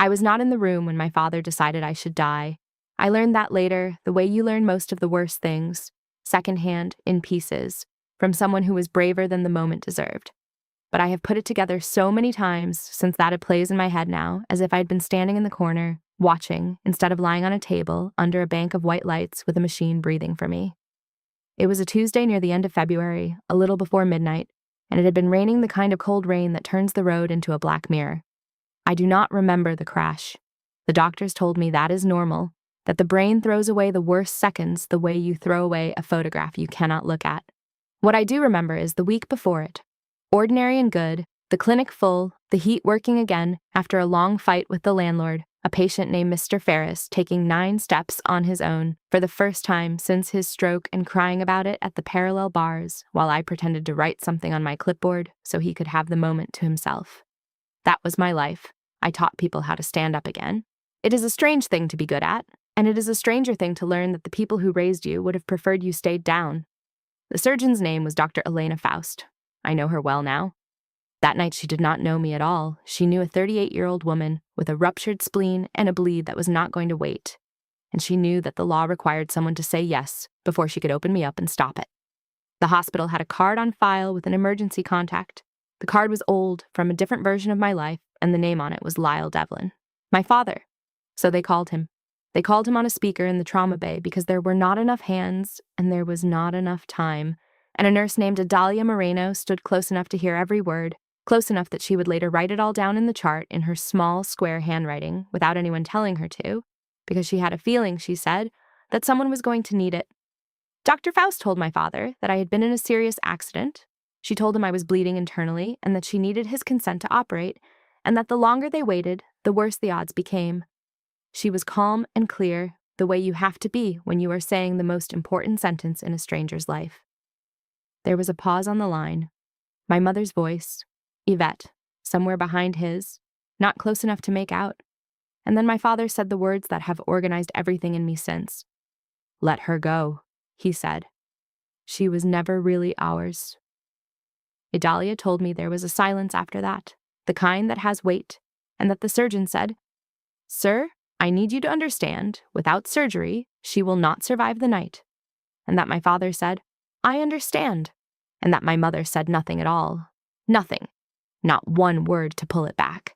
I was not in the room when my father decided I should die. I learned that later, the way you learn most of the worst things, secondhand, in pieces, from someone who was braver than the moment deserved. But I have put it together so many times since that it plays in my head now, as if I'd been standing in the corner, watching, instead of lying on a table under a bank of white lights with a machine breathing for me. It was a Tuesday near the end of February, a little before midnight, and it had been raining the kind of cold rain that turns the road into a black mirror. I do not remember the crash. The doctors told me that is normal, that the brain throws away the worst seconds the way you throw away a photograph you cannot look at. What I do remember is the week before it. Ordinary and good, the clinic full, the heat working again after a long fight with the landlord, a patient named Mr. Ferris taking 9 steps on his own for the first time since his stroke and crying about it at the parallel bars while I pretended to write something on my clipboard so he could have the moment to himself. That was my life. I taught people how to stand up again. It is a strange thing to be good at, and it is a stranger thing to learn that the people who raised you would have preferred you stayed down. The surgeon's name was Dr. Elena Faust. I know her well now. That night she did not know me at all. She knew a 38-year-old woman with a ruptured spleen and a bleed that was not going to wait. And she knew that the law required someone to say yes before she could open me up and stop it. The hospital had a card on file with an emergency contact. The card was old, from a different version of my life, and the name on it was Lyle Devlin. My father. So they called him. They called him on a speaker in the trauma bay because there were not enough hands and there was not enough time. And a nurse named Adalia Moreno stood close enough to hear every word, close enough that she would later write it all down in the chart in her small, square handwriting without anyone telling her to, because she had a feeling, she said, that someone was going to need it. Dr. Faust told my father that I had been in a serious accident. She told him I was bleeding internally and that she needed his consent to operate, and that the longer they waited, the worse the odds became. She was calm and clear, the way you have to be when you are saying the most important sentence in a stranger's life. There was a pause on the line. My mother's voice, Yvette, somewhere behind his, not close enough to make out. And then my father said the words that have organized everything in me since. "Let her go," he said. "She was never really ours." Idalia told me there was a silence after that, the kind that has weight, and that the surgeon said, "Sir, I need you to understand, without surgery, she will not survive the night." And that my father said, "I understand," and that my mother said nothing at all. Nothing. Not one word to pull it back.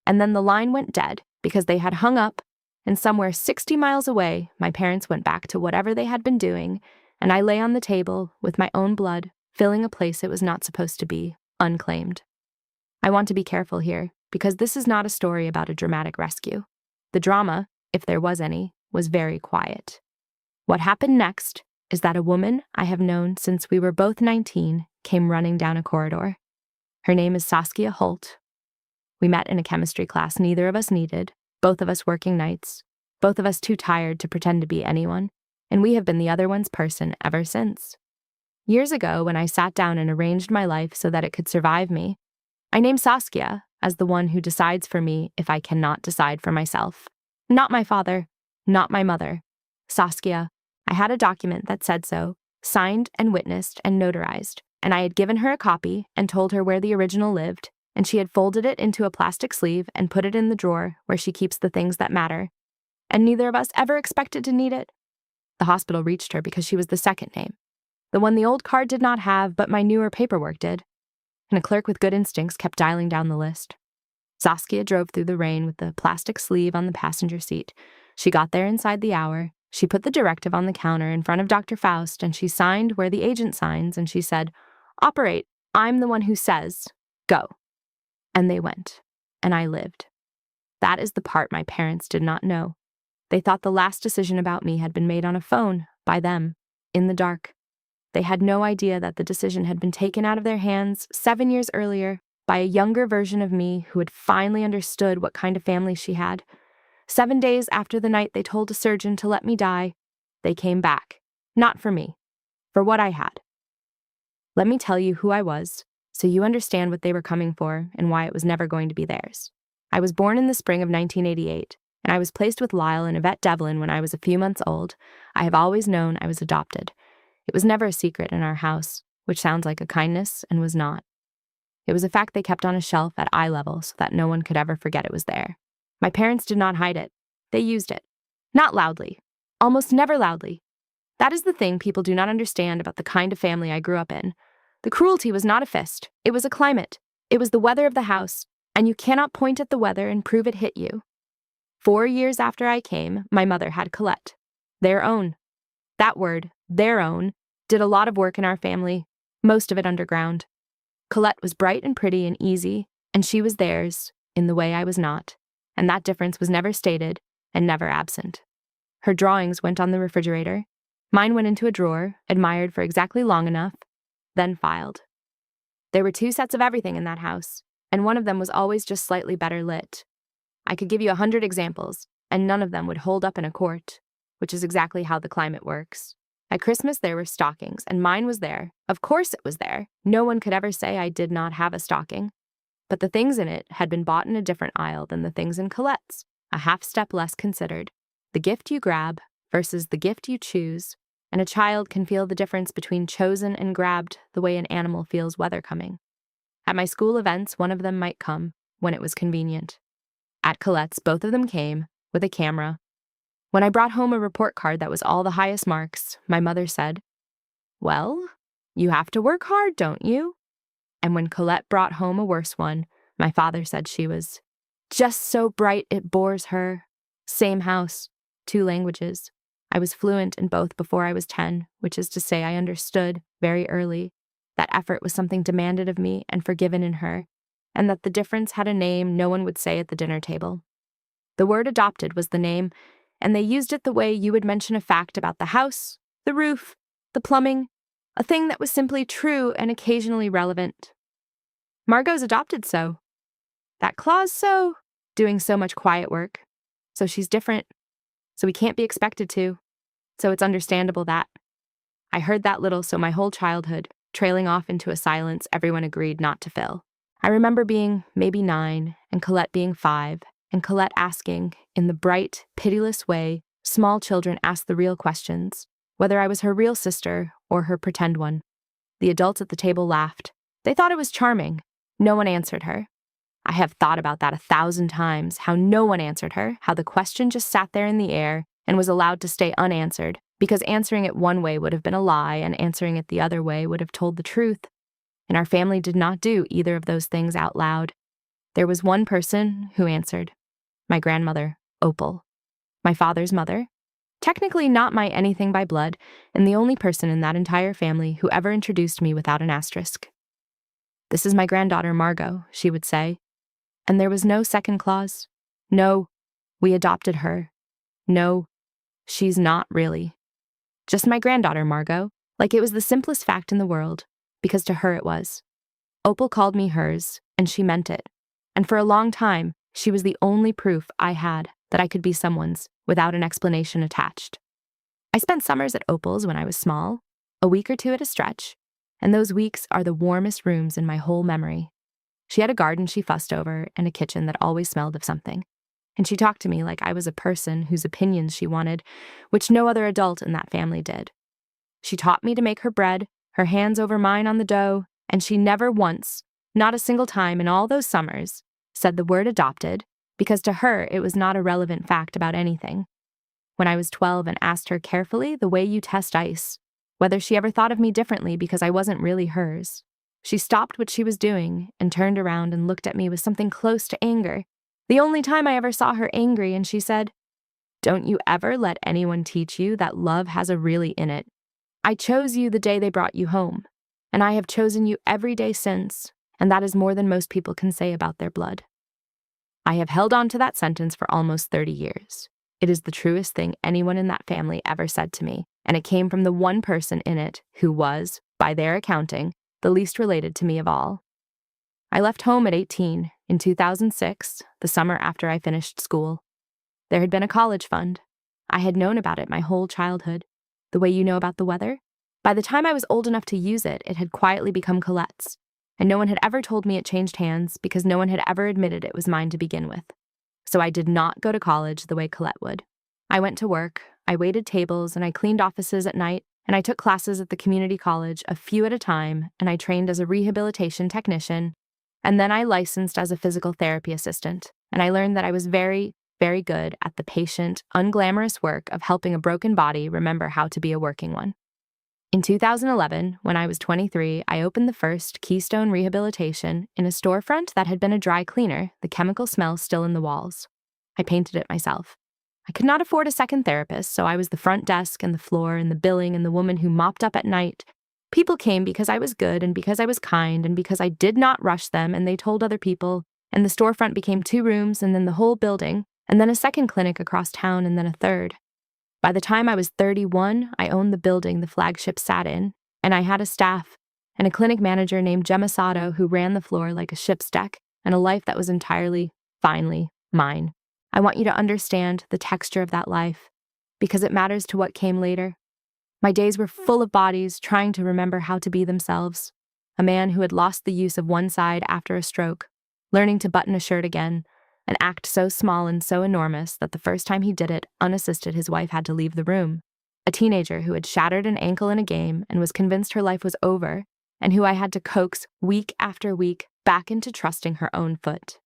And then the line went dead because they had hung up, and somewhere 60 miles away, my parents went back to whatever they had been doing, and I lay on the table with my own blood, filling a place it was not supposed to be, unclaimed. I want to be careful here, because this is not a story about a dramatic rescue. The drama, if there was any, was very quiet. What happened next is that a woman I have known since we were both 19 came running down a corridor. Her name is Saskia Holt. We met in a chemistry class neither of us needed, both of us working nights, both of us too tired to pretend to be anyone, and we have been the other one's person ever since. Years ago, when I sat down and arranged my life so that it could survive me, I named Saskia as the one who decides for me if I cannot decide for myself. Not my father, not my mother. Saskia. I had a document that said so, signed and witnessed and notarized, and I had given her a copy and told her where the original lived, and she had folded it into a plastic sleeve and put it in the drawer where she keeps the things that matter. And neither of us ever expected to need it. The hospital reached her because she was the second name. The one the old card did not have, but my newer paperwork did. And a clerk with good instincts kept dialing down the list. Saskia drove through the rain with the plastic sleeve on the passenger seat. She got there inside the hour. She put the directive on the counter in front of Dr. Faust, and she signed where the agent signs, and she said, "Operate. I'm the one who says, go." And they went, and I lived. That is the part my parents did not know. They thought the last decision about me had been made on a phone, by them, in the dark. They had no idea that the decision had been taken out of their hands 7 years earlier by a younger version of me who had finally understood what kind of family she had. 7 days after the night they told a surgeon to let me die, they came back. Not for me, for what I had. Let me tell you who I was, so you understand what they were coming for and why it was never going to be theirs. I was born in the spring of 1988, and I was placed with Lyle and Yvette Devlin when I was a few months old. I have always known I was adopted. It was never a secret in our house, which sounds like a kindness and was not. It was a fact they kept on a shelf at eye level so that no one could ever forget it was there. My parents did not hide it. They used it. Not loudly. Almost never loudly. That is the thing people do not understand about the kind of family I grew up in. The cruelty was not a fist. It was a climate. It was the weather of the house, and you cannot point at the weather and prove it hit you. 4 years after I came, my mother had Colette. Their own. That word, their own, did a lot of work in our family, most of it underground. Colette was bright and pretty and easy, and she was theirs, in the way I was not, and that difference was never stated and never absent. Her drawings went on the refrigerator. Mine went into a drawer, admired for exactly long enough, then filed. There were 2 sets of everything in that house, and one of them was always just slightly better lit. I could give you 100 examples, and none of them would hold up in a court, which is exactly how the climate works. At Christmas, there were stockings, and mine was there. Of course it was there. No one could ever say I did not have a stocking. But the things in it had been bought in a different aisle than the things in Colette's, a half step less considered. The gift you grab versus the gift you choose, and a child can feel the difference between chosen and grabbed the way an animal feels weather coming. At my school events, one of them might come when it was convenient. At Colette's, both of them came, with a camera. When I brought home a report card that was all the highest marks, my mother said, "Well, you have to work hard, don't you?" And when Colette brought home a worse one, my father said she was just so bright it bores her. Same house, 2 languages. I was fluent in both before I was 10, which is to say I understood, very early, that effort was something demanded of me and forgiven in her, and that the difference had a name no one would say at the dinner table. The word adopted was the name, and they used it the way you would mention a fact about the house, the roof, the plumbing, a thing that was simply true and occasionally relevant. Margot's adopted so. That Claw's so, doing so much quiet work. So she's different. So we can't be expected to. So it's understandable that. I heard that little so my whole childhood, trailing off into a silence everyone agreed not to fill. I remember being maybe 9, and Colette being 5, and Colette asking, in the bright, pitiless way small children ask the real questions, whether I was her real sister or her pretend one. The adults at the table laughed. They thought it was charming. No one answered her. I have thought about that 1,000 times, how no one answered her, how the question just sat there in the air and was allowed to stay unanswered, because answering it one way would have been a lie and answering it the other way would have told the truth. And our family did not do either of those things out loud. There was one person who answered. My grandmother, Opal. My father's mother. Technically not my anything by blood, and the only person in that entire family who ever introduced me without an asterisk. "This is my granddaughter, Margot," she would say. And there was no second clause. No, we adopted her. No, she's not really. Just my granddaughter, Margot, like it was the simplest fact in the world, because to her it was. Opal called me hers, and she meant it. And for a long time, she was the only proof I had that I could be someone's without an explanation attached. I spent summers at Opal's when I was small, a week or 2 at a stretch, and those weeks are the warmest rooms in my whole memory. She had a garden she fussed over and a kitchen that always smelled of something. And she talked to me like I was a person whose opinions she wanted, which no other adult in that family did. She taught me to make her bread, her hands over mine on the dough, and she never once, not a single time in all those summers, said the word adopted, because to her it was not a relevant fact about anything. When I was 12 and asked her carefully the way you test ice, whether she ever thought of me differently because I wasn't really hers, she stopped what she was doing and turned around and looked at me with something close to anger. The only time I ever saw her angry, and she said, "Don't you ever let anyone teach you that love has a really in it. I chose you the day they brought you home, and I have chosen you every day since, and that is more than most people can say about their blood." I have held on to that sentence for almost 30 years. It is the truest thing anyone in that family ever said to me, and it came from the one person in it who was, by their accounting, the least related to me of all. I left home at 18, in 2006, the summer after I finished school. There had been a college fund. I had known about it my whole childhood, the way you know about the weather. By the time I was old enough to use it, it had quietly become Colette's, and no one had ever told me it changed hands because no one had ever admitted it was mine to begin with. So I did not go to college the way Colette would. I went to work, I waited tables, and I cleaned offices at night, and I took classes at the community college, a few at a time, and I trained as a rehabilitation technician, and then I licensed as a physical therapy assistant, and I learned that I was very, very good at the patient, unglamorous work of helping a broken body remember how to be a working one. In 2011, when I was 23, I opened the first Keystone Rehabilitation in a storefront that had been a dry cleaner, the chemical smell still in the walls. I painted it myself. I could not afford a second therapist, so I was the front desk and the floor and the billing and the woman who mopped up at night. People came because I was good and because I was kind and because I did not rush them, and they told other people, and the storefront became 2 rooms and then the whole building, and then a second clinic across town and then a third. By the time I was 31, I owned the building the flagship sat in, and I had a staff and a clinic manager named Gemma Sato who ran the floor like a ship's deck, and a life that was entirely, finally, mine. I want you to understand the texture of that life, because it matters to what came later. My days were full of bodies trying to remember how to be themselves. A man who had lost the use of one side after a stroke, learning to button a shirt again, an act so small and so enormous that the first time he did it, unassisted, his wife had to leave the room. A teenager who had shattered an ankle in a game and was convinced her life was over, and who I had to coax week after week back into trusting her own foot.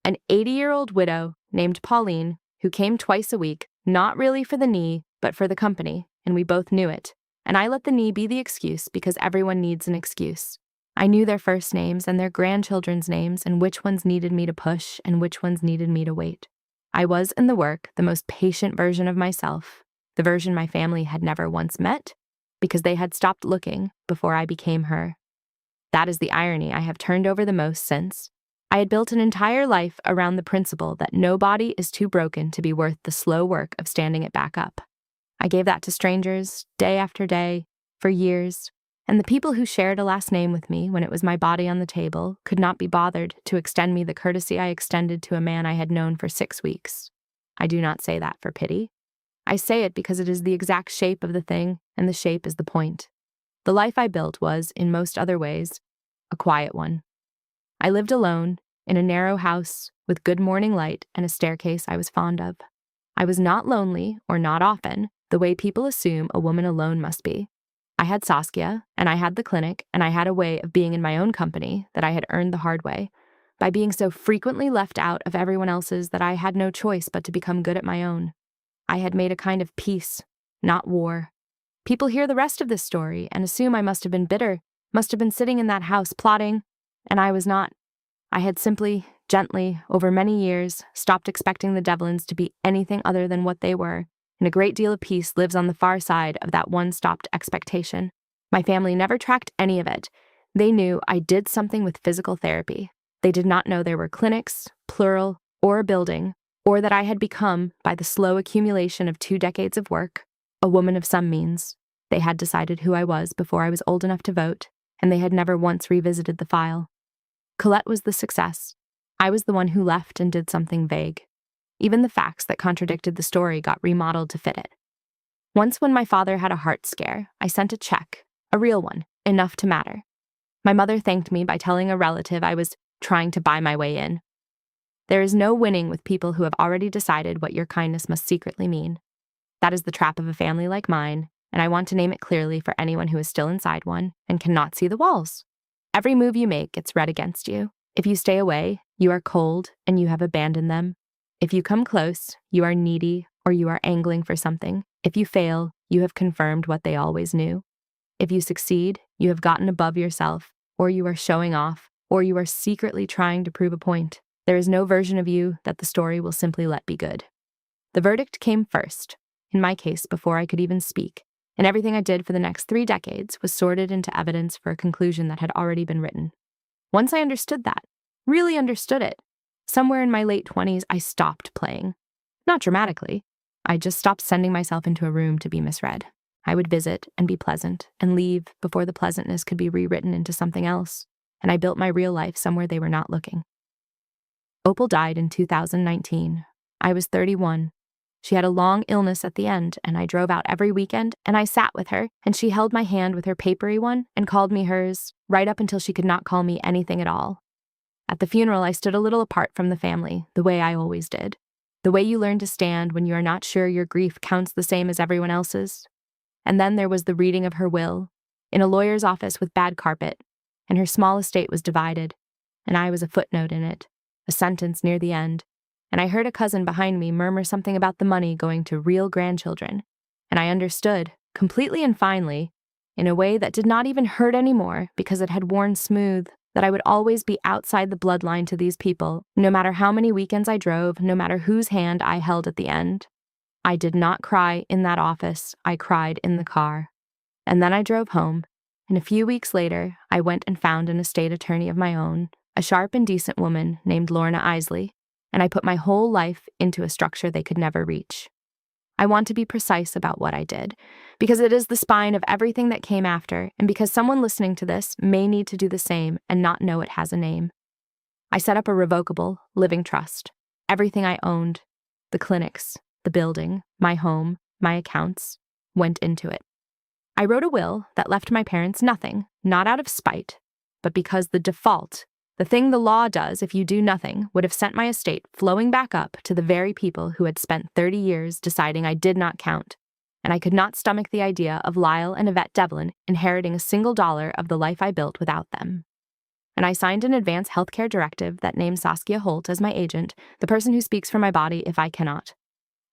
An 80-year-old widow named Pauline who came twice a week, not really for the knee, but for the company, and we both knew it. And I let the knee be the excuse because everyone needs an excuse. I knew their first names and their grandchildren's names and which ones needed me to push and which ones needed me to wait. I was, in the work, the most patient version of myself, the version my family had never once met, because they had stopped looking before I became her. That is the irony I have turned over the most since. I had built an entire life around the principle that no body is too broken to be worth the slow work of standing it back up. I gave that to strangers, day after day, for years, and the people who shared a last name with me when it was my body on the table could not be bothered to extend me the courtesy I extended to a man I had known for 6 weeks. I do not say that for pity. I say it because it is the exact shape of the thing, and the shape is the point. The life I built was, in most other ways, a quiet one. I lived alone, in a narrow house, with good morning light and a staircase I was fond of. I was not lonely, or not often, the way people assume a woman alone must be. I had Saskia, and I had the clinic, and I had a way of being in my own company that I had earned the hard way, by being so frequently left out of everyone else's that I had no choice but to become good at my own. I had made a kind of peace, not war. People hear the rest of this story and assume I must have been bitter, must have been sitting in that house plotting, and I was not. I had simply, gently, over many years, stopped expecting the Devlins to be anything other than what they were, and a great deal of peace lives on the far side of that one stopped expectation. My family never tracked any of it. They knew I did something with physical therapy. They did not know there were clinics, plural, or a building, or that I had become, by the slow accumulation of 2 decades of work, a woman of some means. They had decided who I was before I was old enough to vote, and they had never once revisited the file. Colette was the success. I was the one who left and did something vague. Even the facts that contradicted the story got remodeled to fit it. Once when my father had a heart scare, I sent a check, a real one, enough to matter. My mother thanked me by telling a relative I was trying to buy my way in. There is no winning with people who have already decided what your kindness must secretly mean. That is the trap of a family like mine, and I want to name it clearly for anyone who is still inside one and cannot see the walls. Every move you make gets read against you. If you stay away, you are cold and you have abandoned them. If you come close, you are needy or you are angling for something. If you fail, you have confirmed what they always knew. If you succeed, you have gotten above yourself, or you are showing off, or you are secretly trying to prove a point. There is no version of you that the story will simply let be good. The verdict came first, in my case before I could even speak, and everything I did for the next 3 decades was sorted into evidence for a conclusion that had already been written. Once I understood that, really understood it, somewhere in my late 20s, I stopped playing. Not dramatically. I just stopped sending myself into a room to be misread. I would visit and be pleasant and leave before the pleasantness could be rewritten into something else, and I built my real life somewhere they were not looking. Opal died in 2019. I was 31. She had a long illness at the end, and I drove out every weekend, and I sat with her, and she held my hand with her papery one and called me hers, right up until she could not call me anything at all. At the funeral, I stood a little apart from the family, the way I always did. The way you learn to stand when you are not sure your grief counts the same as everyone else's. And then there was the reading of her will, in a lawyer's office with bad carpet, and her small estate was divided, and I was a footnote in it, a sentence near the end, and I heard a cousin behind me murmur something about the money going to real grandchildren, and I understood, completely and finely, in a way that did not even hurt anymore because it had worn smooth, that I would always be outside the bloodline to these people, no matter how many weekends I drove, no matter whose hand I held at the end. I did not cry in that office, I cried in the car. And then I drove home, and a few weeks later, I went and found an estate attorney of my own, a sharp and decent woman named Lorna Isley, and I put my whole life into a structure they could never reach. I want to be precise about what I did, because it is the spine of everything that came after, and because someone listening to this may need to do the same and not know it has a name. I set up a revocable, living trust. Everything I owned, the clinics, the building, my home, my accounts, went into it. I wrote a will that left my parents nothing, not out of spite, but because the default, the thing the law does if you do nothing, would have sent my estate flowing back up to the very people who had spent 30 years deciding I did not count, and I could not stomach the idea of Lyle and Yvette Devlin inheriting a single dollar of the life I built without them. And I signed an advance healthcare directive that named Saskia Holt as my agent, the person who speaks for my body if I cannot.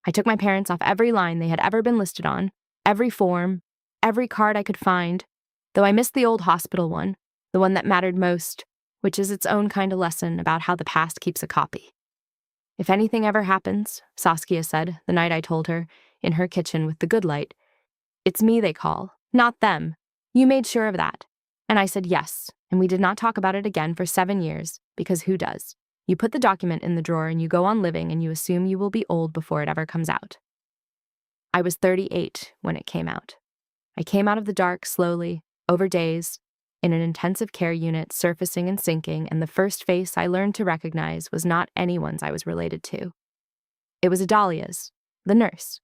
I took my parents off every line they had ever been listed on, every form, every card I could find, though I missed the old hospital one, the one that mattered most, which is its own kind of lesson about how the past keeps a copy. If anything ever happens, Saskia said the night I told her, in her kitchen with the good light, it's me they call, not them. You made sure of that. And I said yes, and we did not talk about it again for 7 years, because who does? You put the document in the drawer and you go on living and you assume you will be old before it ever comes out. I was 38 when it came out. I came out of the dark slowly, over days, in an intensive care unit, surfacing and sinking, and the first face I learned to recognize was not anyone's I was related to. It was Adalia's, the nurse.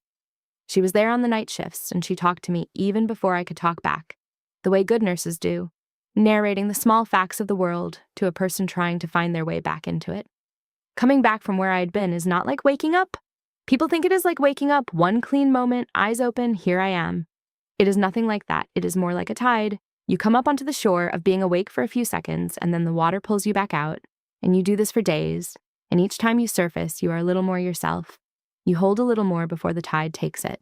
She was there on the night shifts, and she talked to me even before I could talk back, the way good nurses do, narrating the small facts of the world to a person trying to find their way back into it. Coming back from where I had been is not like waking up. People think it is like waking up, one clean moment, eyes open, here I am. It is nothing like that. It is more like a tide. You come up onto the shore of being awake for a few seconds, and then the water pulls you back out, and you do this for days, and each time you surface, you are a little more yourself. You hold a little more before the tide takes it.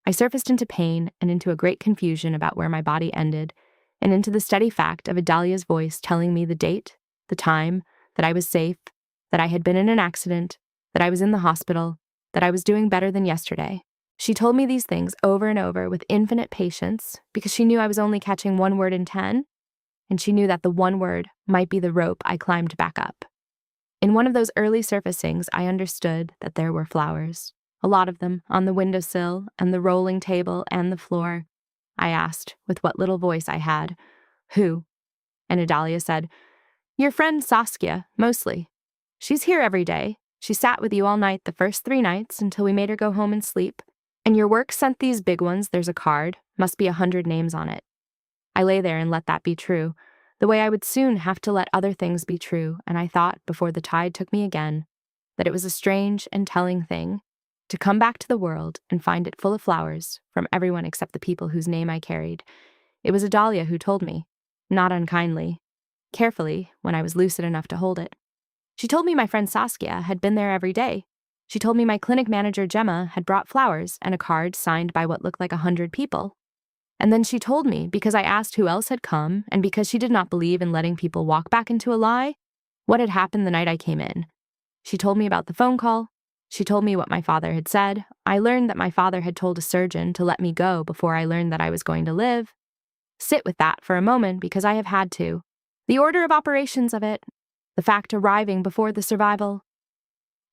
I surfaced into pain and into a great confusion about where my body ended, and into the steady fact of Adalia's voice telling me the date, the time, that I was safe, that I had been in an accident, that I was in the hospital, that I was doing better than yesterday. She told me these things over and over with infinite patience because she knew I was only catching 1 word in 10, and she knew that the 1 word might be the rope I climbed back up. In one of those early surfacings, I understood that there were flowers, a lot of them, on the windowsill and the rolling table and the floor. I asked, with what little voice I had, "Who?" And Adalia said, "Your friend Saskia, mostly. She's here every day. She sat with you all night the first 3 nights until we made her go home and sleep. And your work sent these big ones, there's a card, must be 100 names on it." I lay there and let that be true, the way I would soon have to let other things be true, and I thought, before the tide took me again, that it was a strange and telling thing to come back to the world and find it full of flowers from everyone except the people whose name I carried. It was Adalia who told me, not unkindly, carefully when I was lucid enough to hold it. She told me my friend Saskia had been there every day. She told me my clinic manager Gemma had brought flowers and a card signed by what looked like 100 people. And then she told me, because I asked who else had come, and because she did not believe in letting people walk back into a lie, what had happened the night I came in. She told me about the phone call. She told me what my father had said. I learned that my father had told a surgeon to let me go before I learned that I was going to live. Sit with that for a moment, because I have had to. The order of operations of it. The fact arriving before the survival.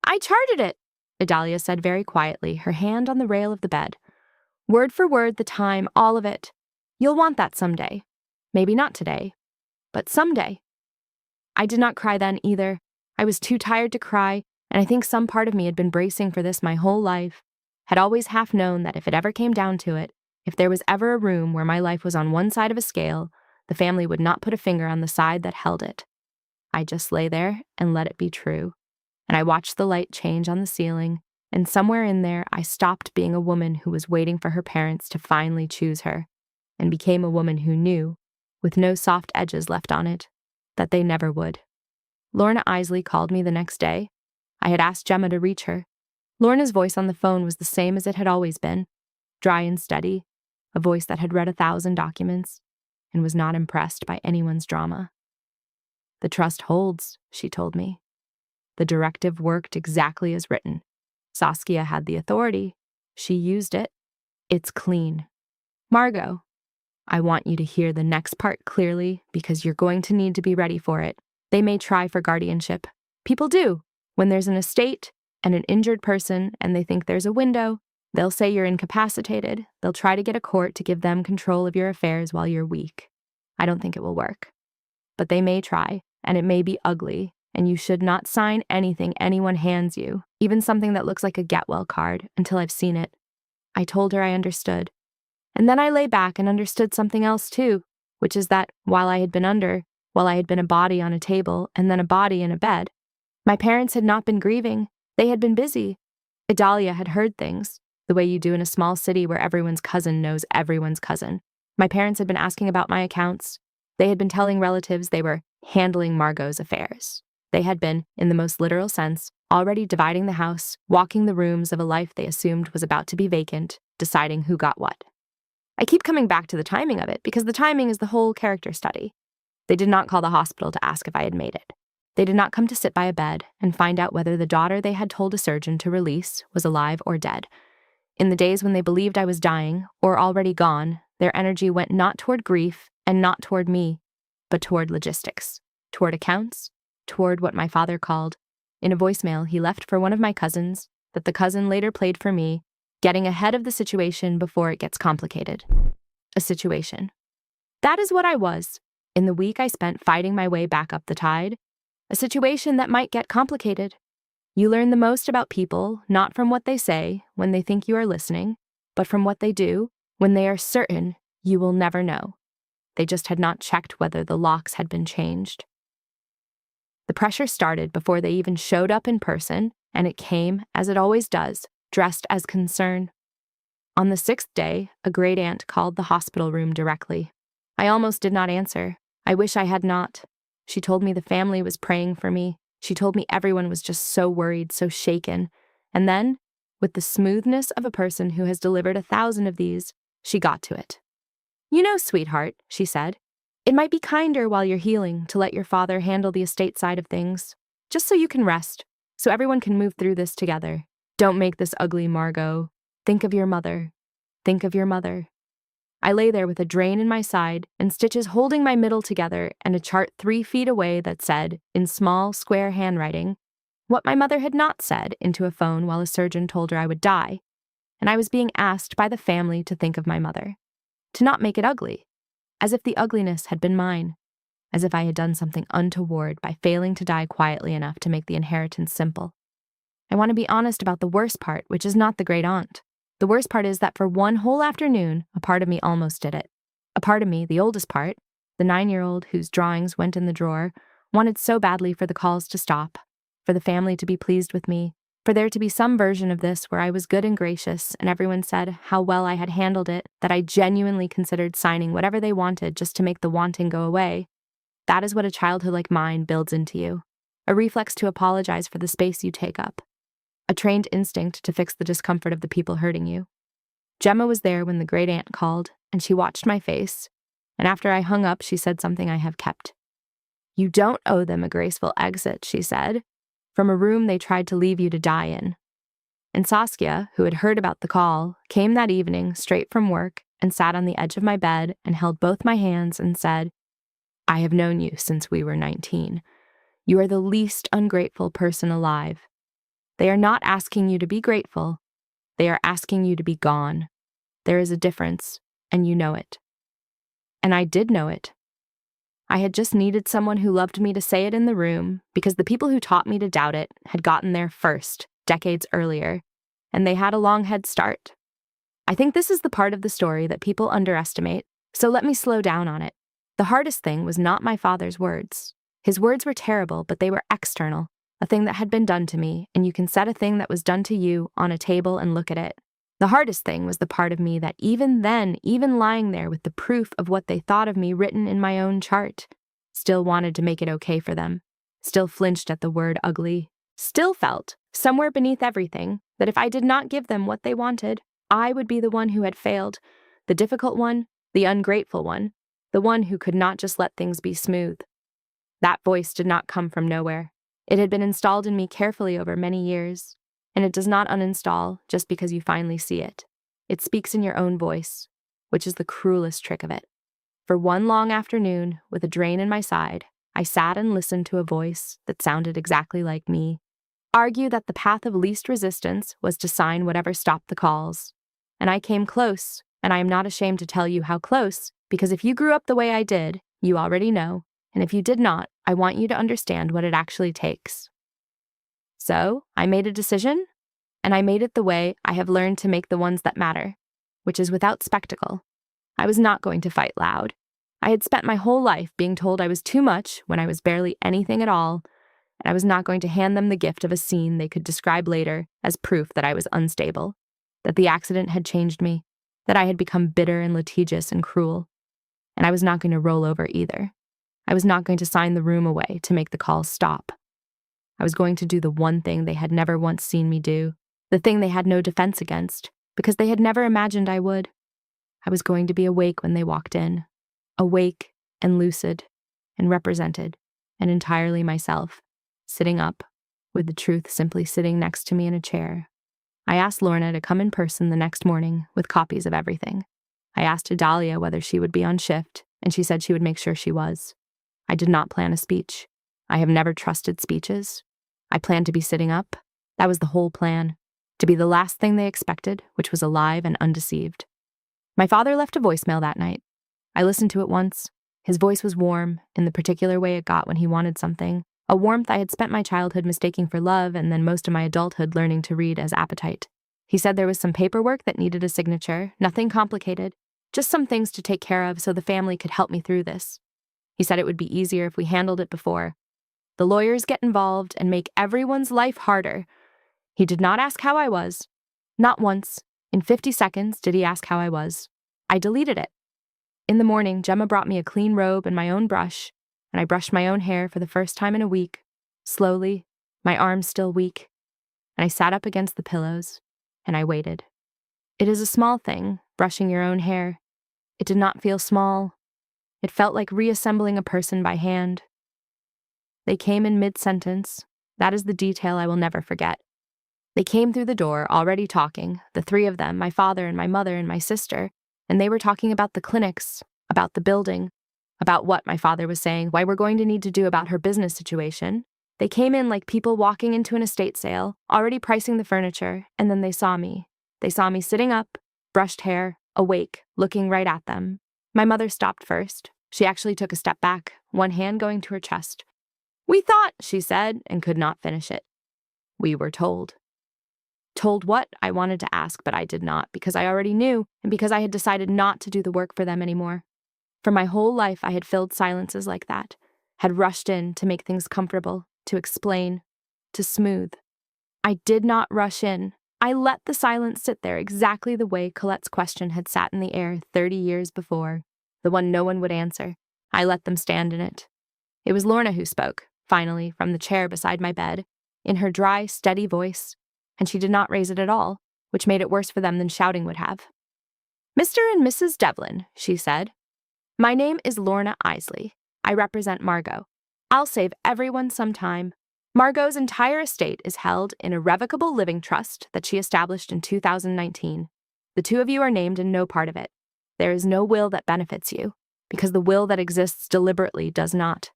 "I charted it," Adalia said very quietly, her hand on the rail of the bed. "Word for word, the time, all of it. You'll want that someday. Maybe not today, but someday." I did not cry then either. I was too tired to cry, and I think some part of me had been bracing for this my whole life, had always half known that if it ever came down to it, if there was ever a room where my life was on one side of a scale, the family would not put a finger on the side that held it. I just lay there and let it be true, and I watched the light change on the ceiling, and somewhere in there I stopped being a woman who was waiting for her parents to finally choose her, and became a woman who knew, with no soft edges left on it, that they never would. Lorna Isley called me the next day. I had asked Gemma to reach her. Lorna's voice on the phone was the same as it had always been, dry and steady, a voice that had read 1,000 documents and was not impressed by anyone's drama. "The trust holds," she told me. "The directive worked exactly as written. Saskia had the authority. She used it. It's clean. Margot, I want you to hear the next part clearly because you're going to need to be ready for it. They may try for guardianship. People do. When there's an estate and an injured person and they think there's a window, they'll say you're incapacitated. They'll try to get a court to give them control of your affairs while you're weak. I don't think it will work. But they may try, and it may be ugly, and you should not sign anything anyone hands you, even something that looks like a get well card, until I've seen it." I told her I understood. And then I lay back and understood something else too, which is that while I had been a body on a table and then a body in a bed, my parents had not been grieving. They had been busy. Idalia had heard things, the way you do in a small city where everyone's cousin knows everyone's cousin. My parents had been asking about my accounts. They had been telling relatives they were handling Margot's affairs. They had been, in the most literal sense, already dividing the house, walking the rooms of a life they assumed was about to be vacant, deciding who got what. I keep coming back to the timing of it because the timing is the whole character study. They did not call the hospital to ask if I had made it. They did not come to sit by a bed and find out whether the daughter they had told a surgeon to release was alive or dead. In the days when they believed I was dying or already gone, their energy went not toward grief and not toward me, but toward logistics, toward accounts, toward what my father called, in a voicemail he left for one of my cousins, that the cousin later played for me, getting ahead of the situation before it gets complicated. A situation. That is what I was, in the week I spent fighting my way back up the tide. A situation that might get complicated. You learn the most about people, not from what they say when they think you are listening, but from what they do when they are certain you will never know. They just had not checked whether the locks had been changed. The pressure started before they even showed up in person, and it came, as it always does, dressed as concern. On the 6th day, a great aunt called the hospital room directly. I almost did not answer. I wish I had not. She told me the family was praying for me. She told me everyone was just so worried, so shaken. And then, with the smoothness of a person who has delivered 1,000 of these, she got to it. "You know, sweetheart," she said, "it might be kinder while you're healing to let your father handle the estate side of things, just so you can rest, so everyone can move through this together. Don't make this ugly, Margot. Think of your mother. Think of your mother." I lay there with a drain in my side and stitches holding my middle together and a chart 3 feet away that said, in small, square handwriting, what my mother had not said into a phone while a surgeon told her I would die. And I was being asked by the family to think of my mother, to not make it ugly, as if the ugliness had been mine, as if I had done something untoward by failing to die quietly enough to make the inheritance simple. I want to be honest about the worst part, which is not the great aunt. The worst part is that for one whole afternoon, a part of me almost did it. A part of me, the oldest part, the 9-year-old whose drawings went in the drawer, wanted so badly for the calls to stop, for the family to be pleased with me, for there to be some version of this where I was good and gracious and everyone said how well I had handled it, that I genuinely considered signing whatever they wanted just to make the wanting go away. That is what a childhood like mine builds into you. A reflex to apologize for the space you take up. A trained instinct to fix the discomfort of the people hurting you. Gemma was there when the great aunt called, and she watched my face, and after I hung up, she said something I have kept. "You don't owe them a graceful exit," she said, "from a room they tried to leave you to die in." And Saskia, who had heard about the call, came that evening straight from work and sat on the edge of my bed and held both my hands and said, "I have known you since we were 19. You are the least ungrateful person alive. They are not asking you to be grateful. They are asking you to be gone. There is a difference, and you know it." And I did know it. I had just needed someone who loved me to say it in the room, because the people who taught me to doubt it had gotten there first, decades earlier, and they had a long head start. I think this is the part of the story that people underestimate, so let me slow down on it. The hardest thing was not my father's words. His words were terrible, but they were external. A thing that had been done to me, and you can set a thing that was done to you on a table and look at it. The hardest thing was the part of me that even then, even lying there with the proof of what they thought of me written in my own chart, still wanted to make it okay for them, still flinched at the word ugly, still felt, somewhere beneath everything, that if I did not give them what they wanted, I would be the one who had failed, the difficult one, the ungrateful one, the one who could not just let things be smooth. That voice did not come from nowhere. It had been installed in me carefully over many years, and it does not uninstall just because you finally see it. It speaks in your own voice, which is the cruelest trick of it. For one long afternoon, with a drain in my side, I sat and listened to a voice that sounded exactly like me, argue that the path of least resistance was to sign whatever stopped the calls. And I came close, and I am not ashamed to tell you how close, because if you grew up the way I did, you already know, and if you did not, I want you to understand what it actually takes. So, I made a decision, and I made it the way I have learned to make the ones that matter, which is without spectacle. I was not going to fight loud. I had spent my whole life being told I was too much when I was barely anything at all, and I was not going to hand them the gift of a scene they could describe later as proof that I was unstable, that the accident had changed me, that I had become bitter and litigious and cruel. And I was not going to roll over either. I was not going to sign the room away to make the calls stop. I was going to do the one thing they had never once seen me do, the thing they had no defense against, because they had never imagined I would. I was going to be awake when they walked in, awake and lucid and represented and entirely myself, sitting up, with the truth simply sitting next to me in a chair. I asked Lorna to come in person the next morning with copies of everything. I asked Adalia whether she would be on shift, and she said she would make sure she was. I did not plan a speech. I have never trusted speeches. I planned to be sitting up. That was the whole plan. To be the last thing they expected, which was alive and undeceived. My father left a voicemail that night. I listened to it once. His voice was warm, in the particular way it got when he wanted something, a warmth I had spent my childhood mistaking for love and then most of my adulthood learning to read as appetite. He said there was some paperwork that needed a signature, nothing complicated, just some things to take care of so the family could help me through this. He said it would be easier if we handled it before. The lawyers get involved and make everyone's life harder. He did not ask how I was. Not once. In 50 seconds did he ask how I was. I deleted it. In the morning, Gemma brought me a clean robe and my own brush, and I brushed my own hair for the first time in a week, slowly, my arms still weak, and I sat up against the pillows, and I waited. It is a small thing, brushing your own hair. It did not feel small. It felt like reassembling a person by hand. They came in mid-sentence. That is the detail I will never forget. They came through the door, already talking, the three of them, my father and my mother and my sister, and they were talking about the clinics, about the building, about what, my father was saying, why we're going to need to do about her business situation. They came in like people walking into an estate sale, already pricing the furniture, and then they saw me. They saw me sitting up, brushed hair, awake, looking right at them. My mother stopped first. She actually took a step back, one hand going to her chest. "We thought," she said, and could not finish it. We were told. Told what, I wanted to ask, but I did not, because I already knew, and because I had decided not to do the work for them anymore. For my whole life, I had filled silences like that, had rushed in to make things comfortable, to explain, to smooth. I did not rush in. I let the silence sit there exactly the way Colette's question had sat in the air 30 years before, the one no one would answer. I let them stand in it. It was Lorna who spoke, finally, from the chair beside my bed, in her dry, steady voice, and she did not raise it at all, which made it worse for them than shouting would have. "Mr. and Mrs. Devlin," she said. "My name is Lorna Isley. I represent Margot. I'll save everyone some time. Margot's entire estate is held in a revocable living trust that she established in 2019. The two of you are named in no part of it. There is no will that benefits you, because the will that exists deliberately does not.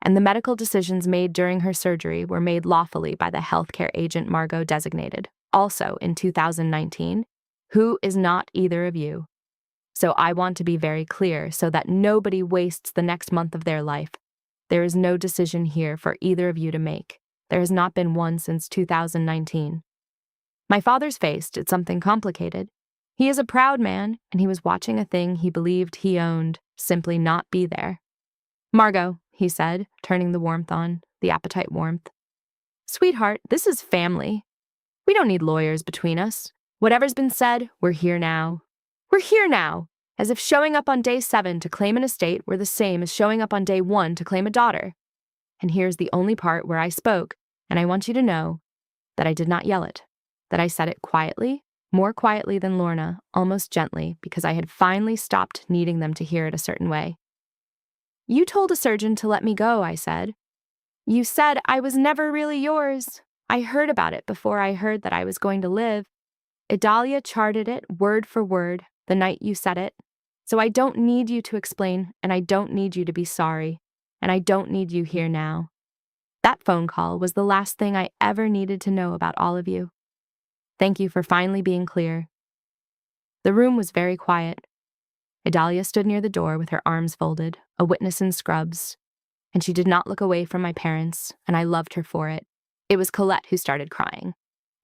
And the medical decisions made during her surgery were made lawfully by the healthcare agent Margot designated, also in 2019, who is not either of you. So I want to be very clear so that nobody wastes the next month of their life. There is no decision here for either of you to make. There has not been one since 2019. My father's face did something complicated. He is a proud man, and he was watching a thing he believed he owned simply not be there. "Margot," he said, turning the warmth on, the appetite warmth. "Sweetheart, this is family. We don't need lawyers between us. Whatever's been said, we're here now. We're here now, as if showing up on day 7 to claim an estate were the same as showing up on day 1 to claim a daughter. And here's the only part where I spoke, And I want you to know that I did not yell it, that I said it quietly, more quietly than Lorna, almost gently, because I had finally stopped needing them to hear it a certain way. You told a surgeon to let me go, I said. You said I was never really yours. I heard about it before I heard that I was going to live. Idalia charted it word for word the night you said it. So I don't need you to explain, and I don't need you to be sorry, and I don't need you here now. That phone call was the last thing I ever needed to know about all of you. Thank you for finally being clear. The room was very quiet. Idalia stood near the door with her arms folded, a witness in scrubs, and she did not look away from my parents, and I loved her for it. It was Colette who started crying.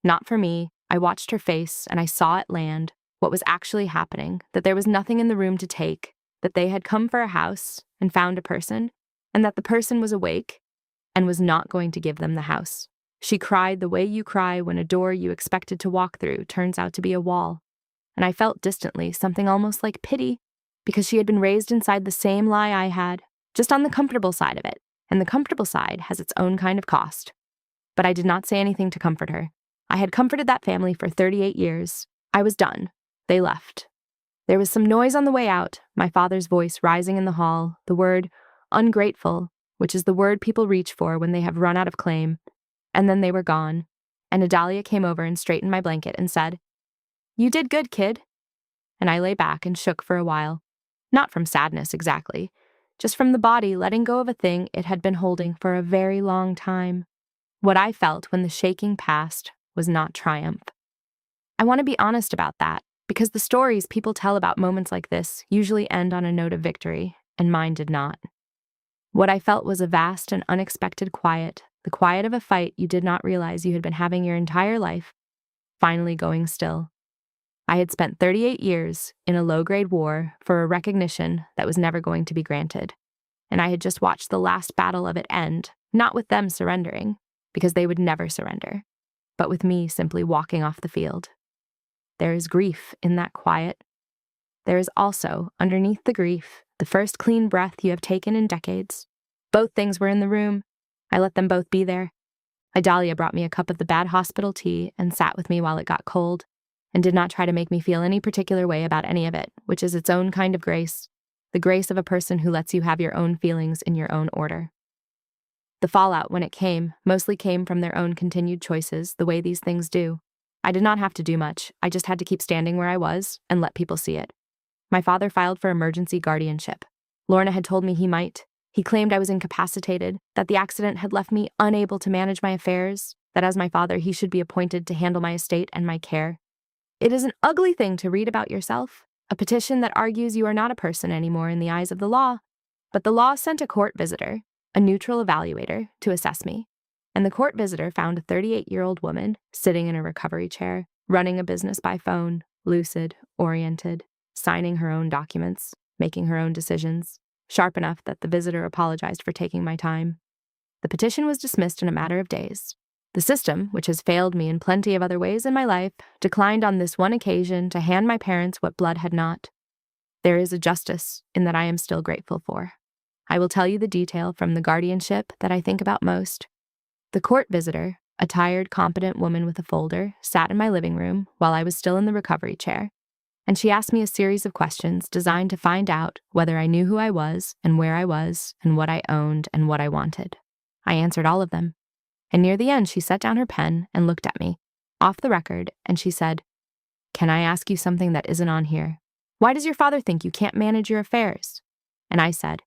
Not for me. I watched her face, and I saw it land, what was actually happening, that there was nothing in the room to take, that they had come for a house and found a person, and that the person was awake and was not going to give them the house. She cried the way you cry when a door you expected to walk through turns out to be a wall. And I felt distantly something almost like pity, because she had been raised inside the same lie I had, just on the comfortable side of it, and the comfortable side has its own kind of cost. But I did not say anything to comfort her. I had comforted that family for 38 years. I was done. They left. There was some noise on the way out, my father's voice rising in the hall, the word ungrateful, which is the word people reach for when they have run out of claim, and then they were gone, and Idalia came over and straightened my blanket and said, "You did good, kid." And I lay back and shook for a while. Not from sadness exactly, just from the body letting go of a thing it had been holding for a very long time. What I felt when the shaking passed was not triumph. I want to be honest about that, because the stories people tell about moments like this usually end on a note of victory, and mine did not. What I felt was a vast and unexpected quiet, the quiet of a fight you did not realize you had been having your entire life, finally going still. I had spent 38 years in a low-grade war for a recognition that was never going to be granted, and I had just watched the last battle of it end, not with them surrendering, because they would never surrender, but with me simply walking off the field. There is grief in that quiet. There is also, underneath the grief, the first clean breath you have taken in decades. Both things were in the room. I let them both be there. Idalia brought me a cup of the bad hospital tea and sat with me while it got cold, and did not try to make me feel any particular way about any of it, which is its own kind of grace, the grace of a person who lets you have your own feelings in your own order. The fallout, when it came, mostly came from their own continued choices, the way these things do. I did not have to do much. I just had to keep standing where I was and let people see it. My father filed for emergency guardianship. Lorna had told me he might. He claimed I was incapacitated, that the accident had left me unable to manage my affairs, that as my father he should be appointed to handle my estate and my care. It is an ugly thing to read about yourself, a petition that argues you are not a person anymore in the eyes of the law. But the law sent a court visitor, a neutral evaluator, to assess me. And the court visitor found a 38-year-old woman sitting in a recovery chair, running a business by phone, lucid, oriented, signing her own documents, making her own decisions, sharp enough that the visitor apologized for taking my time. The petition was dismissed in a matter of days. The system, which has failed me in plenty of other ways in my life, declined on this one occasion to hand my parents what blood had not. There is a justice in that I am still grateful for. I will tell you the detail from the guardianship that I think about most. The court visitor, a tired, competent woman with a folder, sat in my living room while I was still in the recovery chair, and she asked me a series of questions designed to find out whether I knew who I was and where I was and what I owned and what I wanted. I answered all of them. And near the end, she set down her pen and looked at me, off the record, and she said, "Can I ask you something that isn't on here? Why does your father think you can't manage your affairs?" And I said,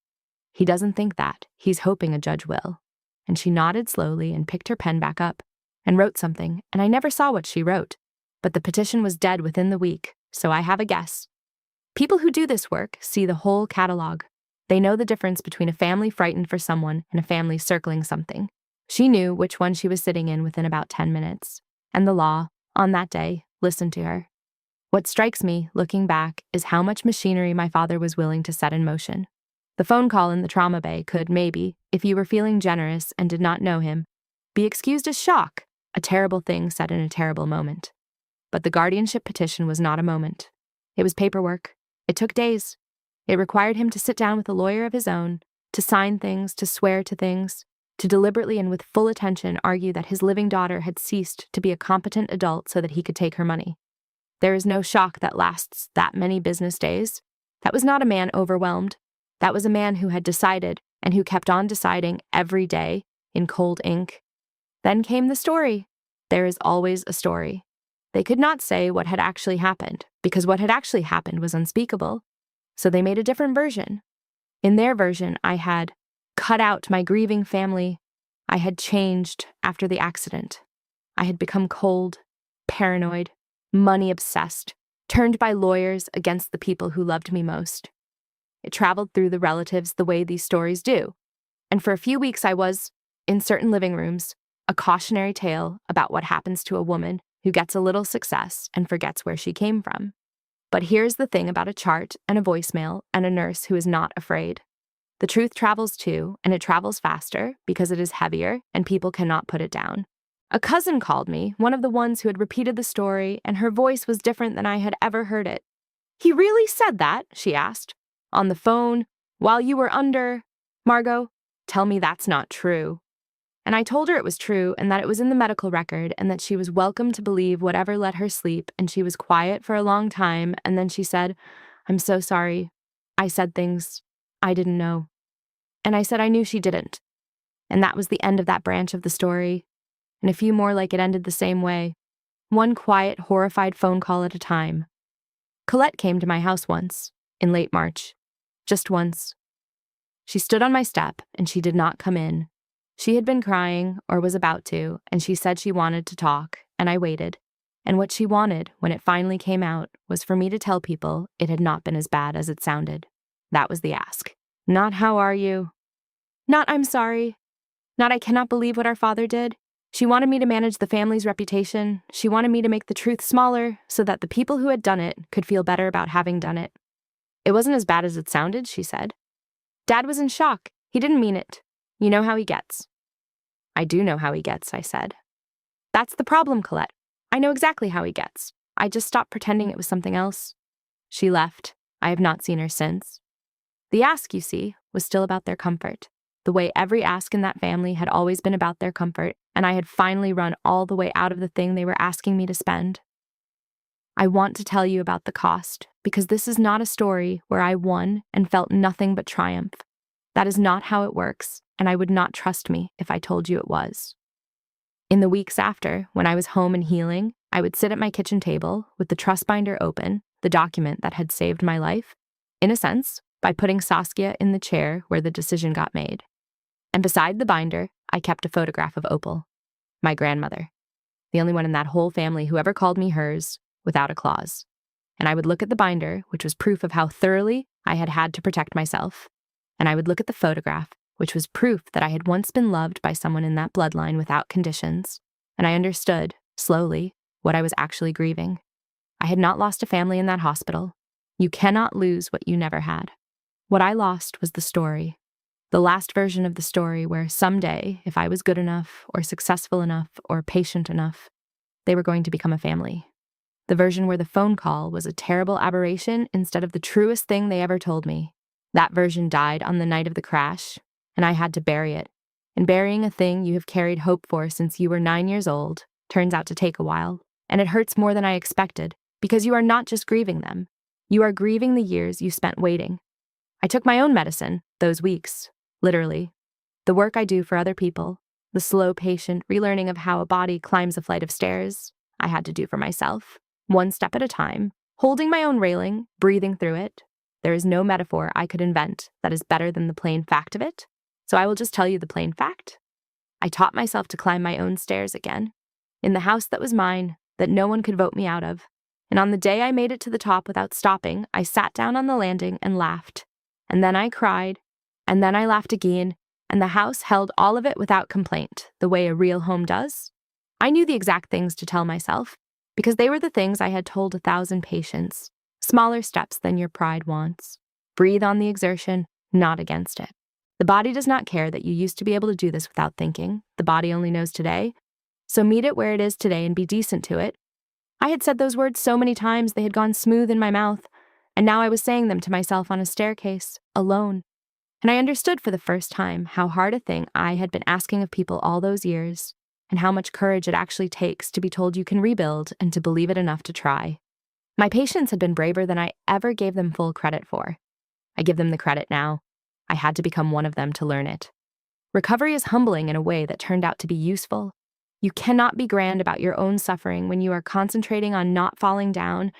"He doesn't think that. He's hoping a judge will." And she nodded slowly and picked her pen back up and wrote something, and I never saw what she wrote. But the petition was dead within the week, so I have a guess. People who do this work see the whole catalog. They know the difference between a family frightened for someone and a family circling something. She knew which one she was sitting in within about 10 minutes, and the law, on that day, listened to her. What strikes me, looking back, is how much machinery my father was willing to set in motion. The phone call in the trauma bay could, maybe, if you were feeling generous and did not know him, be excused as shock, a terrible thing said in a terrible moment. But the guardianship petition was not a moment. It was paperwork. It took days. It required him to sit down with a lawyer of his own, to sign things, to swear to things. to deliberately and with full attention argue that his living daughter had ceased to be a competent adult so that he could take her money. There is no shock that lasts that many business days. That was not a man overwhelmed. That was a man who had decided and who kept on deciding every day in cold ink. Then came the story. There is always a story. They could not say what had actually happened, because what had actually happened was unspeakable. So they made a different version. In their version, I had cut out my grieving family. I had changed after the accident. I had become cold, paranoid, money-obsessed, turned by lawyers against the people who loved me most. It traveled through the relatives the way these stories do. And for a few weeks I was, in certain living rooms, a cautionary tale about what happens to a woman who gets a little success and forgets where she came from. But here's the thing about a chart and a voicemail and a nurse who is not afraid. The truth travels too, and it travels faster because it is heavier and people cannot put it down. A cousin called me, one of the ones who had repeated the story, and her voice was different than I had ever heard it. "He really said that?" she asked. "On the phone, while you were under... Margot, tell me that's not true." And I told her it was true and that it was in the medical record and that she was welcome to believe whatever let her sleep, and she was quiet for a long time, and then she said, "I'm so sorry. I said things I didn't know." And I said I knew she didn't. And that was the end of that branch of the story, and a few more like it ended the same way. One quiet, horrified phone call at a time. Colette came to my house once, in late March. Just once. She stood on my step, and she did not come in. She had been crying, or was about to, and she said she wanted to talk, and I waited. And what she wanted, when it finally came out, was for me to tell people it had not been as bad as it sounded. That was the ask. Not "how are you?" Not "I'm sorry." Not "I cannot believe what our father did." She wanted me to manage the family's reputation. She wanted me to make the truth smaller so that the people who had done it could feel better about having done it. "It wasn't as bad as it sounded," she said. "Dad was in shock. He didn't mean it. You know how he gets." "I do know how he gets," I said. "That's the problem, Colette. I know exactly how he gets. I just stopped pretending it was something else." She left. I have not seen her since. The ask, you see, was still about their comfort. The way every ask in that family had always been about their comfort, and I had finally run all the way out of the thing they were asking me to spend. I want to tell you about the cost, because this is not a story where I won and felt nothing but triumph. That is not how it works, and I would not trust me if I told you it was. In the weeks after, when I was home and healing, I would sit at my kitchen table with the trust binder open, the document that had saved my life, in a sense, by putting Saskia in the chair where the decision got made. And beside the binder, I kept a photograph of Opal, my grandmother, the only one in that whole family who ever called me hers, without a clause. And I would look at the binder, which was proof of how thoroughly I had had to protect myself, and I would look at the photograph, which was proof that I had once been loved by someone in that bloodline without conditions, and I understood, slowly, what I was actually grieving. I had not lost a family in that hospital. You cannot lose what you never had. What I lost was the story. The last version of the story where someday, if I was good enough, or successful enough, or patient enough, they were going to become a family. The version where the phone call was a terrible aberration instead of the truest thing they ever told me. That version died on the night of the crash, and I had to bury it. And burying a thing you have carried hope for since you were 9 years old turns out to take a while, and it hurts more than I expected, because you are not just grieving them. You are grieving the years you spent waiting. I took my own medicine, those weeks, literally. The work I do for other people, the slow, patient relearning of how a body climbs a flight of stairs, I had to do for myself, one step at a time, holding my own railing, breathing through it. There is no metaphor I could invent that is better than the plain fact of it, so I will just tell you the plain fact. I taught myself to climb my own stairs again, in the house that was mine, that no one could vote me out of. And on the day I made it to the top without stopping, I sat down on the landing and laughed. And then I cried, and then I laughed again, and the house held all of it without complaint, the way a real home does. I knew the exact things to tell myself, because they were the things I had told 1,000 patients. Smaller steps than your pride wants. Breathe on the exertion, not against it. The body does not care that you used to be able to do this without thinking. The body only knows today. So meet it where it is today and be decent to it. I had said those words so many times they had gone smooth in my mouth, and now I was saying them to myself on a staircase, alone. And I understood for the first time how hard a thing I had been asking of people all those years, and how much courage it actually takes to be told you can rebuild and to believe it enough to try. My patients had been braver than I ever gave them full credit for. I give them the credit now. I had to become one of them to learn it. Recovery is humbling in a way that turned out to be useful. You cannot be grand about your own suffering when you are concentrating on not falling down.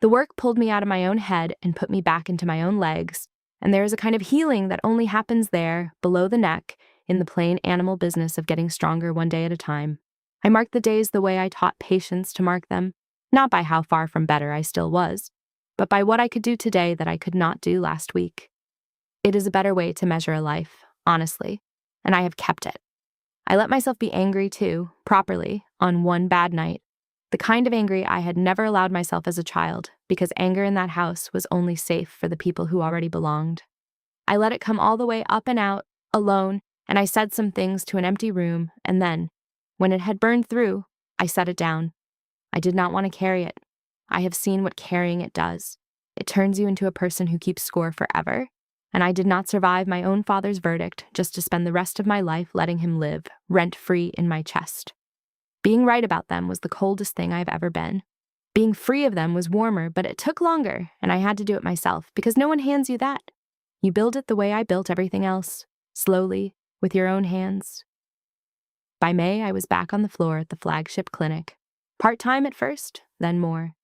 The work pulled me out of my own head and put me back into my own legs, and there is a kind of healing that only happens there, below the neck, in the plain animal business of getting stronger one day at a time. I marked the days the way I taught patients to mark them, not by how far from better I still was, but by what I could do today that I could not do last week. It is a better way to measure a life, honestly, and I have kept it. I let myself be angry too, properly, on one bad night. The kind of angry I had never allowed myself as a child, because anger in that house was only safe for the people who already belonged. I let it come all the way up and out, alone, and I said some things to an empty room, and then, when it had burned through, I set it down. I did not want to carry it. I have seen what carrying it does. It turns you into a person who keeps score forever, and I did not survive my own father's verdict just to spend the rest of my life letting him live, rent-free in my chest. Being right about them was the coldest thing I've ever been. Being free of them was warmer, but it took longer, and I had to do it myself, because no one hands you that. You build it the way I built everything else, slowly, with your own hands. By May, I was back on the floor at the flagship clinic. Part-time at first, then more.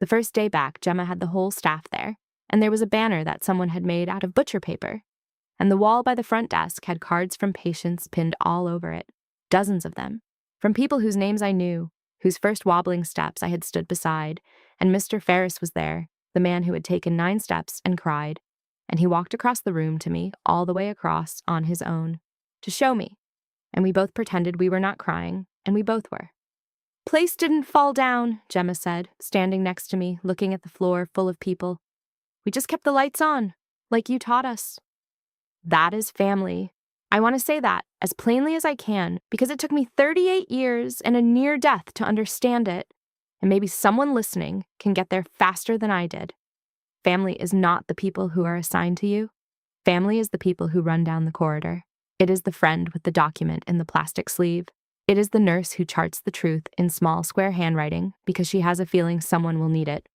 The first day back, Gemma had the whole staff there, and there was a banner that someone had made out of butcher paper. And the wall by the front desk had cards from patients pinned all over it, dozens of them, from people whose names I knew, whose first wobbling steps I had stood beside, and Mr. Ferris was there, the man who had taken 9 steps and cried, and he walked across the room to me, all the way across, on his own, to show me, and we both pretended we were not crying, and we both were. "Place didn't fall down," Gemma said, standing next to me, looking at the floor full of people. "We just kept the lights on, like you taught us." That is family. I want to say that as plainly as I can, because it took me 38 years and a near death to understand it, and maybe someone listening can get there faster than I did. Family is not the people who are assigned to you. Family is the people who run down the corridor. It is the friend with the document in the plastic sleeve. It is the nurse who charts the truth in small square handwriting because she has a feeling someone will need it.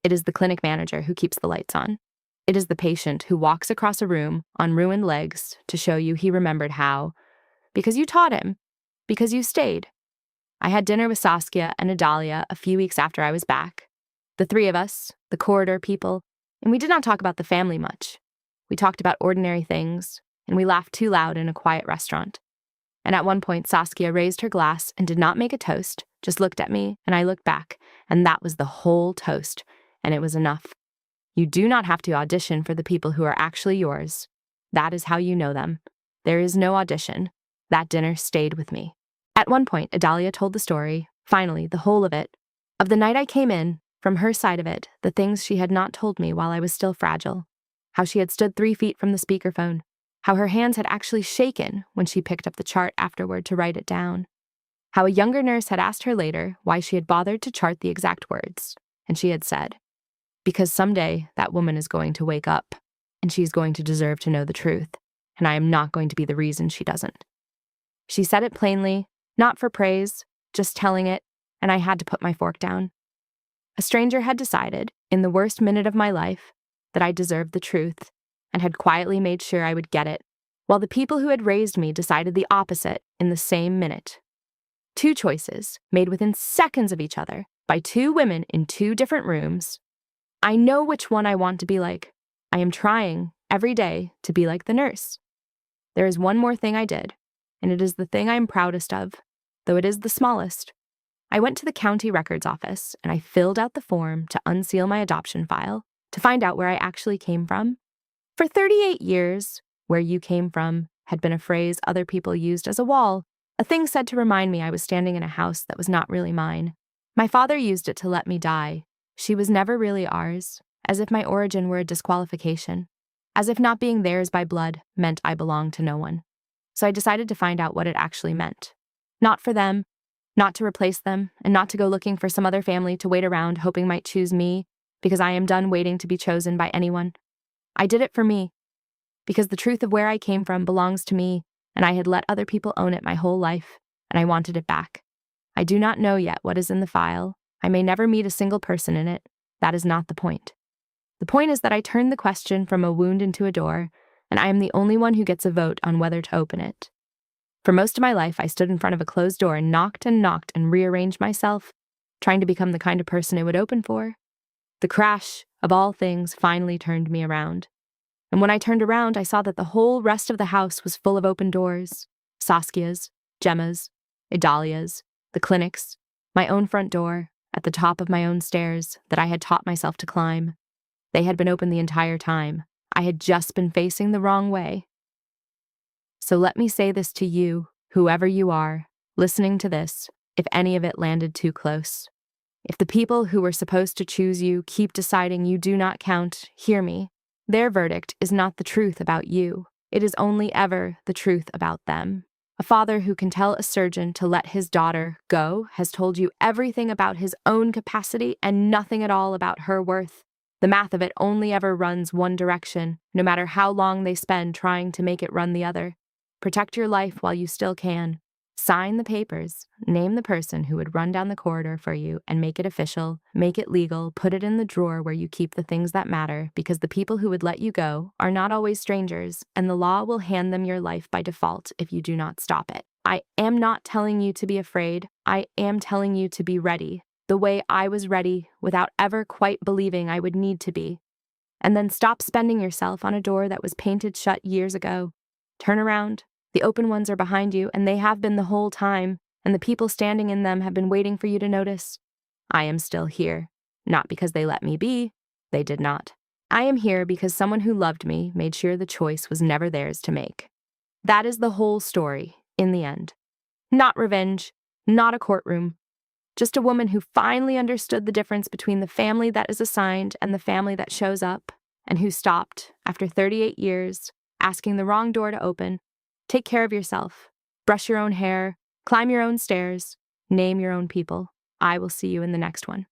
It is the clinic manager who keeps the lights on. It is the patient who walks across a room on ruined legs to show you he remembered how, because you taught him, because you stayed. I had dinner with Saskia and Adalia a few weeks after I was back. The 3 of us, the corridor people, and we did not talk about the family much. We talked about ordinary things, and we laughed too loud in a quiet restaurant. And at one point, Saskia raised her glass and did not make a toast, just looked at me, and I looked back, and that was the whole toast, and it was enough. You do not have to audition for the people who are actually yours. That is how you know them. There is no audition. That dinner stayed with me. At one point, Adalia told the story, finally, the whole of it, of the night I came in, from her side of it, the things she had not told me while I was still fragile, how she had stood 3 feet from the speakerphone, how her hands had actually shaken when she picked up the chart afterward to write it down, how a younger nurse had asked her later why she had bothered to chart the exact words, and she had said, "Because someday that woman is going to wake up, and she's going to deserve to know the truth, and I am not going to be the reason she doesn't." She said it plainly, not for praise, just telling it, and I had to put my fork down. A stranger had decided, in the worst minute of my life, that I deserved the truth, and had quietly made sure I would get it, while the people who had raised me decided the opposite in the same minute. 2 choices, made within seconds of each other, by 2 women in 2 different rooms. I know which one I want to be like. I am trying, every day, to be like the nurse. There is one more thing I did, and it is the thing I am proudest of, though it is the smallest. I went to the county records office, and I filled out the form to unseal my adoption file, to find out where I actually came from. For 38 years, "where you came from" had been a phrase other people used as a wall, a thing said to remind me I was standing in a house that was not really mine. My father used it to let me die. She was never really ours, as if my origin were a disqualification, as if not being theirs by blood meant I belonged to no one. So I decided to find out what it actually meant. Not for them, not to replace them, and not to go looking for some other family to wait around hoping might choose me, because I am done waiting to be chosen by anyone. I did it for me. because the truth of where I came from belongs to me, and I had let other people own it my whole life, and I wanted it back. I do not know yet what is in the file. I may never meet a single person in it. That is not the point. The point is that I turned the question from a wound into a door, and I am the only one who gets a vote on whether to open it. For most of my life, I stood in front of a closed door and knocked and rearranged myself, trying to become the kind of person it would open for. The crash, of all things, finally turned me around. And when I turned around, I saw that the whole rest of the house was full of open doors. Saskia's, Gemma's, Idalia's, the clinic's, my own front door, at the top of my own stairs that I had taught myself to climb. They had been open the entire time. I had just been facing the wrong way. So let me say this to you, whoever you are, listening to this, if any of it landed too close. If the people who were supposed to choose you keep deciding you do not count, hear me. Their verdict is not the truth about you. It is only ever the truth about them. A father who can tell a surgeon to let his daughter go has told you everything about his own capacity and nothing at all about her worth. The math of it only ever runs one direction, no matter how long they spend trying to make it run the other. Protect your life while you still can. Sign the papers, name the person who would run down the corridor for you and make it official, make it legal, put it in the drawer where you keep the things that matter, because the people who would let you go are not always strangers, and the law will hand them your life by default if you do not stop it. I am not telling you to be afraid. I am telling you to be ready, the way I was ready without ever quite believing I would need to be. And then stop spending yourself on a door that was painted shut years ago. Turn around. The open ones are behind you, and they have been the whole time, and the people standing in them have been waiting for you to notice. I am still here, not because they let me be. They did not. I am here because someone who loved me made sure the choice was never theirs to make. That is the whole story, in the end. Not revenge, not a courtroom. Just a woman who finally understood the difference between the family that is assigned and the family that shows up, and who stopped, after 38 years, asking the wrong door to open. Take care of yourself. Brush your own hair. Climb your own stairs. Name your own people. I will see you in the next one.